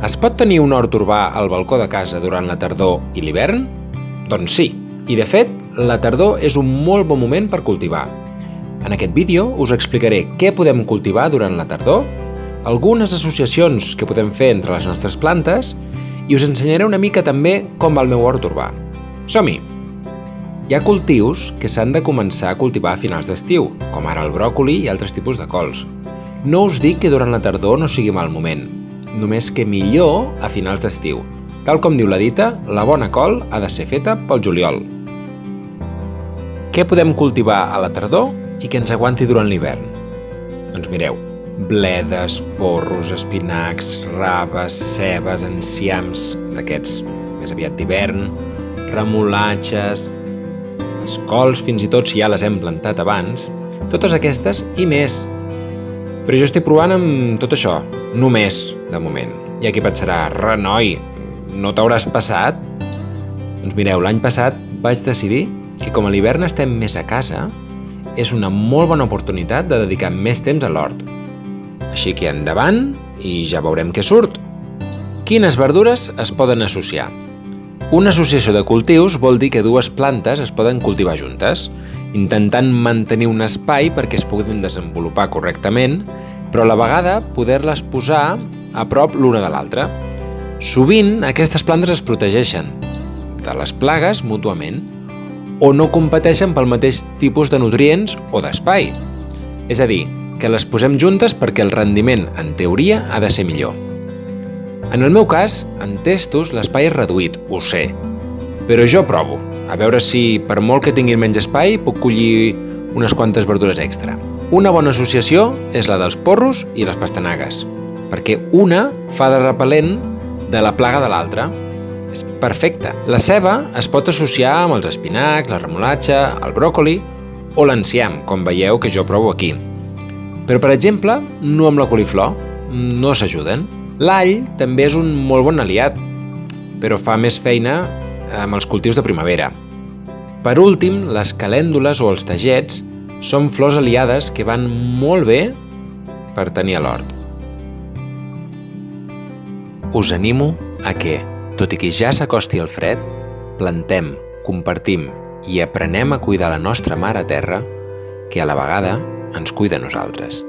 Es pot tenir un hort urbà al balcó de casa durant la tardor i l'hivern? Doncs sí, i de fet, la tardor és un molt bon moment per cultivar. En aquest vídeo us explicaré què podem cultivar durant la tardor, algunes associacions que podem fer entre les nostres plantes i us ensenyaré una mica també com va el meu hort urbà. Som-hi! Hi ha cultius que s'han de començar a cultivar a finals d'estiu, com ara el bròcoli i altres tipus de cols. No us dic que durant la tardor no sigui mal moment, només que millor a finals d'estiu. Tal com diu la dita, la bona col ha de ser feta pel juliol. Què podem cultivar a la tardor i que ens aguanti durant l'hivern? Doncs mireu, bledes, porros, espinacs, raves, cebes, enciams, d'aquests més aviat d'hivern, remolatxes, les cols, fins i tot si ja les hem plantat abans, totes aquestes i més. Però jo estic provant amb tot això, només, de moment. Hi ha qui pensarà, renoi, no t'hauràs passat? Doncs mireu, l'any passat vaig decidir que com a l'hivern estem més a casa, és una molt bona oportunitat de dedicar més temps a l'hort. Així que endavant i ja veurem què surt. Quines verdures es poden associar? Una associació de cultius vol dir que dues plantes es poden cultivar juntes, intentant mantenir un espai perquè es puguin desenvolupar correctament, però a la vegada poder-les posar a prop l'una de l'altra. Sovint aquestes plantes es protegeixen de les plagues mútuament o no competeixen pel mateix tipus de nutrients o d'espai. És a dir, que les posem juntes perquè el rendiment, en teoria, ha de ser millor. En el meu cas, en testos l'espai és reduït, ho sé, però jo provo, a veure si per molt que tinguin menys espai puc collir unes quantes verdures extra. Una bona associació és la dels porros i les pastanagues, perquè una fa de repel·lent de la plaga de l'altra. És perfecte. La ceba es pot associar amb els espinacs, la remolatxa, el bròcoli o l'enciam, com veieu que jo provo aquí. Però, per exemple, no amb la coliflor, no s'ajuden. L'all també és un molt bon aliat, però fa més feina amb els cultius de primavera. Per últim, les calèndules o els tagets són flors aliades que van molt bé per tenir a l'hort. Us animo a que, tot i que ja s'acosti el fred, plantem, compartim i aprenem a cuidar la nostra mare terra, que a la vegada ens cuida a nosaltres.